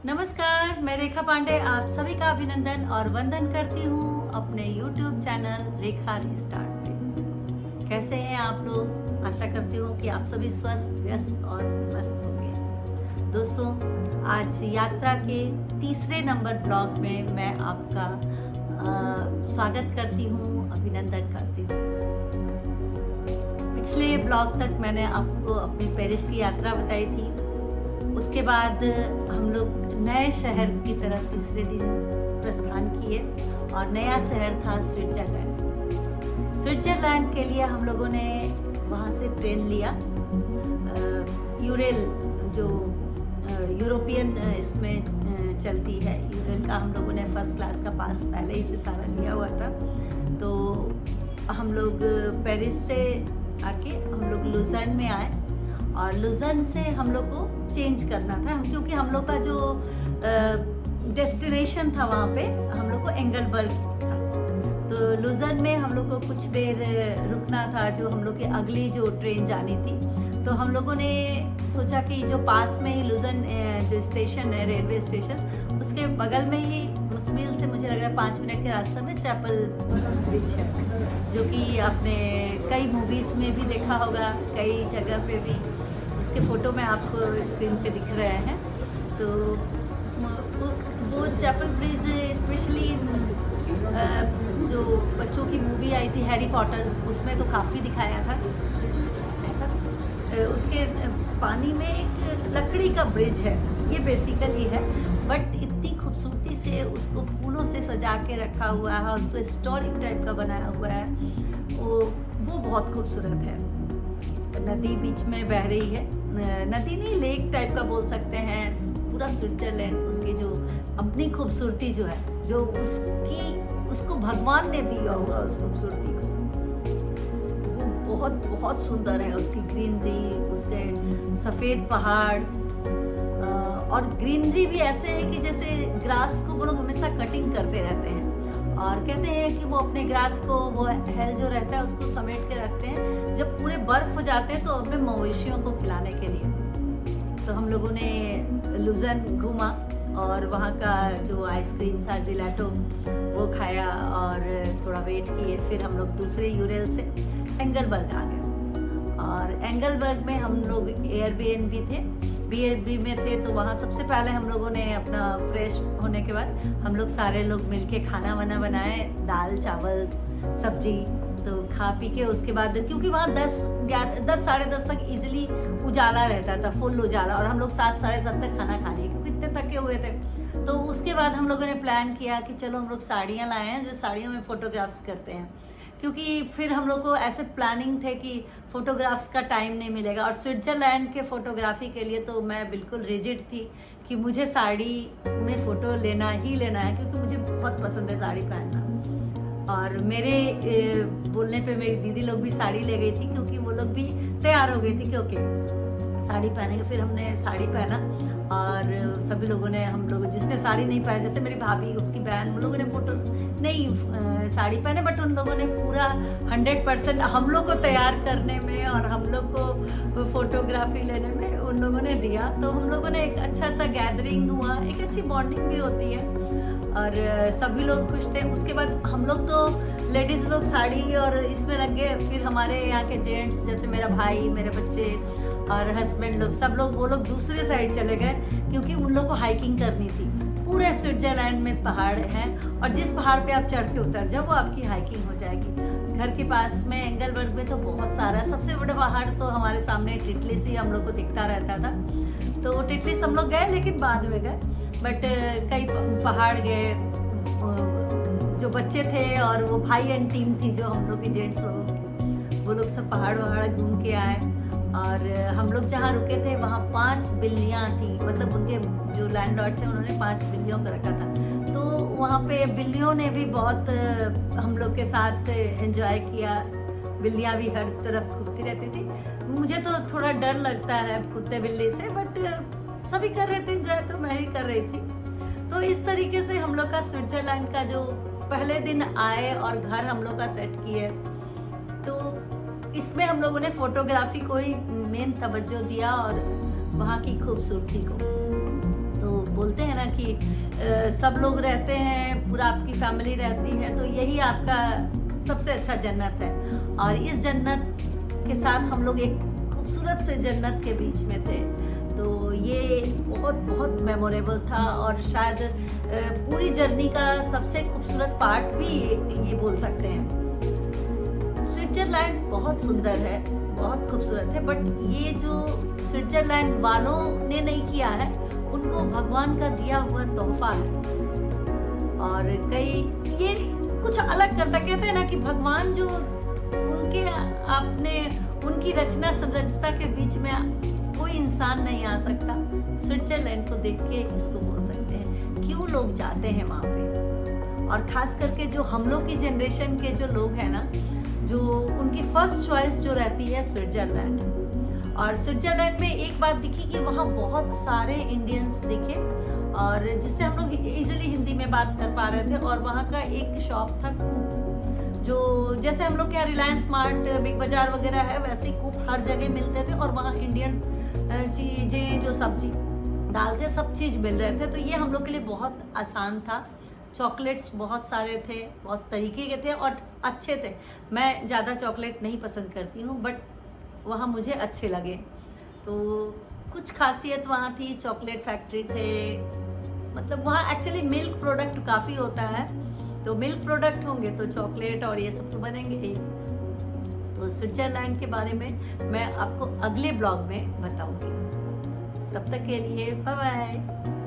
नमस्कार, मैं रेखा पांडे आप सभी का अभिनंदन और वंदन करती हूँ अपने YouTube चैनल रेखा रिस्टार्ट पे। कैसे हैं आप लोग? आशा करती हूँ कि आप सभी स्वस्थ, व्यस्त और मस्त होंगे। दोस्तों, आज यात्रा के तीसरे नंबर ब्लॉग में मैं आपका स्वागत करती हूँ, अभिनंदन करती हूँ। पिछले ब्लॉग तक मैंने आपको अपनी पेरिस की यात्रा बताई थी। उसके बाद हम लोग नए शहर की तरफ तीसरे दिन प्रस्थान किए और नया शहर था स्विट्जरलैंड। स्विट्जरलैंड के लिए हम लोगों ने वहाँ से ट्रेन लिया। यूरेल जो यूरोपियन इसमें चलती है, यूरेल का हम लोगों ने फर्स्ट क्लास का पास पहले ही से सारा लिया हुआ था। तो हम लोग पेरिस से आके हम लोग लुज़र्न में आए और लुज़र्न से हम लोग को चेंज करना था, क्योंकि हम लोग का जो डेस्टिनेशन था वहाँ पे हम लोग को एंगलबर्ग था। तो लुज़र्न में हम लोग को कुछ देर रुकना था, जो हम लोग की अगली जो ट्रेन जानी थी। तो हम लोगों ने सोचा कि जो पास में ही लुज़र्न जो स्टेशन है, रेलवे स्टेशन, उसके बगल में ही मुश्किल से मुझे लग रहा है 5 मिनट के रास्ते में चैपल ब्रिज है, जो कि आपने कई मूवीज़ में भी देखा होगा, कई जगह पे भी उसके फ़ोटो में आपको स्क्रीन पे दिख रहे हैं। तो वो चैपल ब्रिज स्पेशली जो बच्चों की मूवी आई थी हैरी पॉटर, उसमें तो काफ़ी दिखाया था ऐसा। उसके पानी में एक लकड़ी का ब्रिज है, ये बेसिकली है, बट इतनी खूबसूरती से उसको फूलों से सजा के रखा हुआ है, उसको हिस्टोरिक टाइप का बनाया हुआ है। वो बहुत खूबसूरत है। नदी बीच में बह रही है, नदी नहीं, लेक टाइप का बोल सकते हैं। पूरा स्विट्जरलैंड उसकी जो अपनी खूबसूरती जो है, जो उसको भगवान ने दिया हुआ उस खूबसूरती को, वो बहुत बहुत सुंदर है। उसकी ग्रीनरी, उसके सफ़ेद पहाड़, और ग्रीनरी भी ऐसे है कि जैसे ग्रास को वो लोग हमेशा कटिंग करते रहते हैं और कहते हैं कि वो अपने ग्रास को, वो हेल जो रहता है उसको समेट के रखते हैं, जब पूरे बर्फ हो जाते हैं तो अपने मवेशियों को खिलाने के लिए। तो हम लोगों ने लुज़र्न घूमा और वहाँ का जो आइसक्रीम था जिलेटो, वो खाया और थोड़ा वेट किए। फिर हम लोग दूसरे यूरेल से एंगलबर्ग आ गए और एंगलबर्ग में हम लोग एयरबीएनबी थे, बीएनबी में थे। तो वहाँ सबसे पहले हम लोगों ने अपना फ्रेश होने के बाद हम लोग सारे लोग मिलके खाना वाना बनाए, दाल चावल सब्जी। तो खा पी के उसके बाद, क्योंकि वहाँ 10 साढ़े 10 तक इजीली उजाला रहता था, फुल उजाला, और हम लोग 7 साढ़े 7 तक खाना खा लिए क्योंकि इतने थके हुए थे। तो उसके बाद हम लोगों ने प्लान किया कि चलो हम लोग साड़ियाँ लाए हैं, जो साड़ियों में फ़ोटोग्राफ्स करते हैं, क्योंकि फिर हम लोग को ऐसे प्लानिंग थे कि फ़ोटोग्राफ्स का टाइम नहीं मिलेगा। और स्विट्ज़रलैंड के फ़ोटोग्राफी के लिए तो मैं बिल्कुल रिजिड थी कि मुझे साड़ी में फ़ोटो लेना ही लेना है, क्योंकि मुझे बहुत पसंद है साड़ी पहनना। और मेरे बोलने पे मेरी दीदी लोग भी साड़ी ले गई थी, क्योंकि वो लोग भी तैयार हो गई थी कि ओके साड़ी पहनेंगे। फिर हमने साड़ी पहना और सभी लोगों ने, हम लोग जिसने साड़ी नहीं पहनी, जैसे मेरी भाभी, उसकी बहन, उन लोगों ने फ़ोटो नहीं साड़ी पहने, बट उन लोगों ने पूरा 100% हम लोग को तैयार करने में और हम लोग को फ़ोटोग्राफी लेने में उन लोगों ने दिया। तो हम लोगों ने एक अच्छा सा गैदरिंग हुआ, एक अच्छी बॉन्डिंग भी होती है और सभी लोग खुश थे। उसके बाद हम लोग तो लेडीज़ लोग साड़ी और इसमें लग गए। फिर हमारे यहाँ के जेंट्स, जैसे मेरा भाई, मेरे बच्चे और हस्बैंड लोग, सब लोग, वो लोग दूसरे साइड चले गए, क्योंकि उन लोग को हाइकिंग करनी थी। पूरे स्विट्जरलैंड में पहाड़ हैं और जिस पहाड़ पे आप चढ़ के उतर जाओ वो आपकी हाइकिंग हो जाएगी। घर के पास में एंगलबर्ग में तो बहुत सारा, सबसे बड़ा पहाड़ तो हमारे सामने टिटलिस ही हम लोग को दिखता रहता था। तो वो टिटलिस हम लोग गए, लेकिन बाद में गए, बट कई पहाड़ गए। जो बच्चे थे और वो भाई एंड टीम थी जो हम लोग की जेंट्स लोगों की, वो लोग सब पहाड़ वहाड़ घूम के आए। और हम लोग जहाँ रुके थे वहाँ 5 बिल्लियाँ थी, मतलब उनके जो लैंडलॉर्ड थे उन्होंने 5 बिल्लियों को रखा था। तो वहाँ पे बिल्लियों ने भी बहुत हम लोग के साथ एंजॉय किया। बिल्लियाँ भी हर तरफ घूमती रहती थी। मुझे तो थोड़ा डर लगता है कुत्ते बिल्ली से, बट सभी कर रहे थे एंजॉय, तो मैं भी कर रही थी। तो इस तरीके से हम लोग का स्विट्जरलैंड का जो पहले दिन आए और घर हम लोग का सेट किए, तो इसमें हम लोगों ने फोटोग्राफी को ही मेन तवज्जो दिया और वहाँ की खूबसूरती को। तो बोलते हैं ना ना कि सब लोग रहते हैं, पूरा आपकी फैमिली रहती है, तो यही आपका सबसे अच्छा जन्नत है। और इस जन्नत के साथ हम लोग एक खूबसूरत से जन्नत के बीच में थे, तो ये बहुत बहुत मेमोरेबल था। और शायद पूरी जर्नी का सबसे खूबसूरत पार्ट भी ये बोल सकते हैं। स्विट्जरलैंड बहुत सुंदर है, बहुत खूबसूरत है, बट ये जो स्विट्जरलैंड वालों ने नहीं किया है, उनको भगवान का दिया हुआ तोहफा है। और कई ये कुछ अलग करता, कहते हैं ना कि भगवान जो उनके आपने उनकी रचना संरचना के बीच में कोई इंसान नहीं आ सकता। स्विट्जरलैंड को देख के इसको बोल सकते हैं, क्यों लोग जाते हैं वहाँ पे। और खास करके जो हम लोग की जनरेशन के जो लोग हैं ना, जो उनकी फर्स्ट चॉइस जो रहती है स्विट्जरलैंड। और स्विट्जरलैंड में एक बात दिखी कि वहाँ बहुत सारे इंडियंस दिखे, और जिससे हम लोग इजीली हिंदी में बात कर पा रहे थे। और वहाँ का एक शॉप था कूप, जो जैसे हम लोग क्या रिलायंस स्मार्ट, बिग बाजार वगैरह है, वैसे ही कूप हर जगह मिलते थे। और वहाँ इंडियन चीज़ें जो सब्जी डालते सब चीज़ मिल रहे थे, तो ये हम लोग के लिए बहुत आसान था। चॉकलेट्स बहुत सारे थे, बहुत तरीके के थे और अच्छे थे। मैं ज़्यादा चॉकलेट नहीं पसंद करती हूँ, बट वहाँ मुझे अच्छे लगे। तो कुछ खासियत वहाँ थी, चॉकलेट फैक्ट्री थे, मतलब वहाँ एक्चुअली मिल्क प्रोडक्ट काफ़ी होता है, तो मिल्क प्रोडक्ट होंगे तो चॉकलेट और ये सब तो बनेंगे ही। तो स्विट्जरलैंड के बारे में मैं आपको अगले ब्लॉग में बताऊंगी। तब तक के लिए बाय बाय।